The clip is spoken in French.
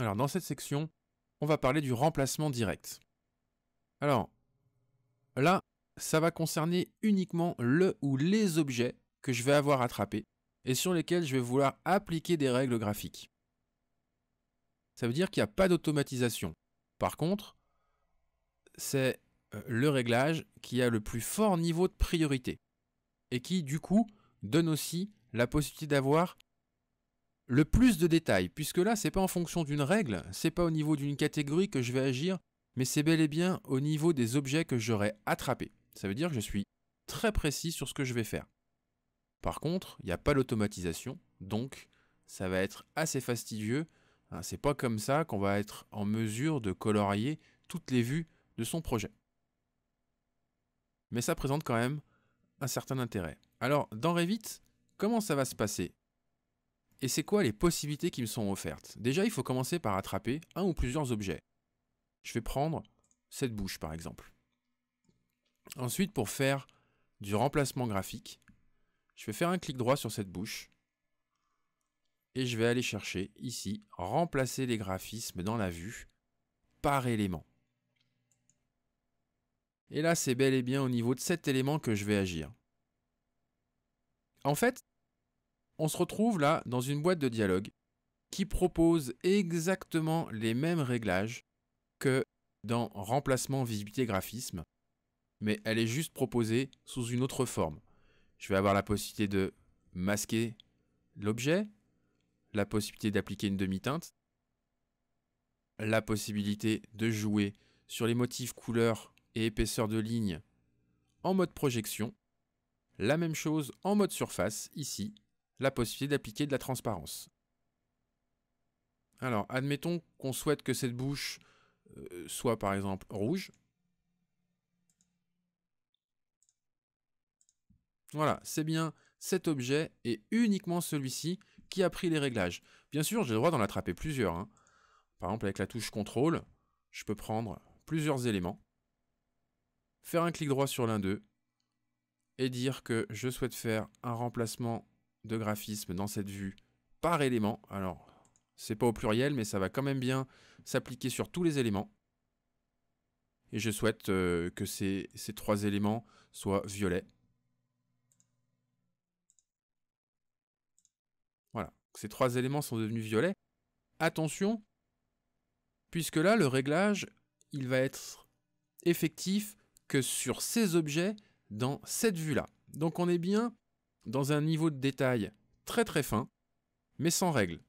Alors, dans cette section, on va parler du remplacement direct. Alors, là, ça va concerner uniquement le ou les objets que je vais avoir attrapés et sur lesquels je vais vouloir appliquer des règles graphiques. Ça veut dire qu'il n'y a pas d'automatisation. Par contre, c'est le réglage qui a le plus fort niveau de priorité et qui, du coup, donne aussi la possibilité d'avoir le plus de détails, puisque là, ce n'est pas en fonction d'une règle, ce n'est pas au niveau d'une catégorie que je vais agir, mais c'est bel et bien au niveau des objets que j'aurai attrapés. Ça veut dire que je suis très précis sur ce que je vais faire. Par contre, il n'y a pas l'automatisation, donc ça va être assez fastidieux. C'est pas comme ça qu'on va être en mesure de colorier toutes les vues de son projet. Mais ça présente quand même un certain intérêt. Alors, dans Revit, comment ça va se passer ? Et c'est quoi les possibilités qui me sont offertes? Déjà, il faut commencer par attraper un ou plusieurs objets. Je vais prendre cette bouche par exemple. Ensuite, pour faire du remplacement graphique, je vais faire un clic droit sur cette bouche et je vais aller chercher ici, remplacer les graphismes dans la vue par élément. Et là, c'est bel et bien au niveau de cet élément que je vais agir. En fait, on se retrouve là dans une boîte de dialogue qui propose exactement les mêmes réglages que dans remplacement, visibilité, graphisme, mais elle est juste proposée sous une autre forme. Je vais avoir la possibilité de masquer l'objet, la possibilité d'appliquer une demi-teinte, la possibilité de jouer sur les motifs couleurs et épaisseur de ligne en mode projection, la même chose en mode surface, ici, la possibilité d'appliquer de la transparence. Alors, admettons qu'on souhaite que cette bouche soit par exemple rouge. Voilà, c'est bien cet objet et uniquement celui-ci qui a pris les réglages. Bien sûr, j'ai le droit d'en attraper plusieurs. Par exemple, avec la touche CTRL, je peux prendre plusieurs éléments, faire un clic droit sur l'un d'eux et dire que je souhaite faire un remplacement de graphisme dans cette vue par élément. Alors, c'est pas au pluriel, mais ça va quand même bien s'appliquer sur tous les éléments. Et je souhaite que ces trois éléments soient violets. Voilà, ces trois éléments sont devenus violets. Attention, puisque là, le réglage, il va être effectif que sur ces objets dans cette vue-là. Donc on est bien dans un niveau de détail très très fin, mais sans règle.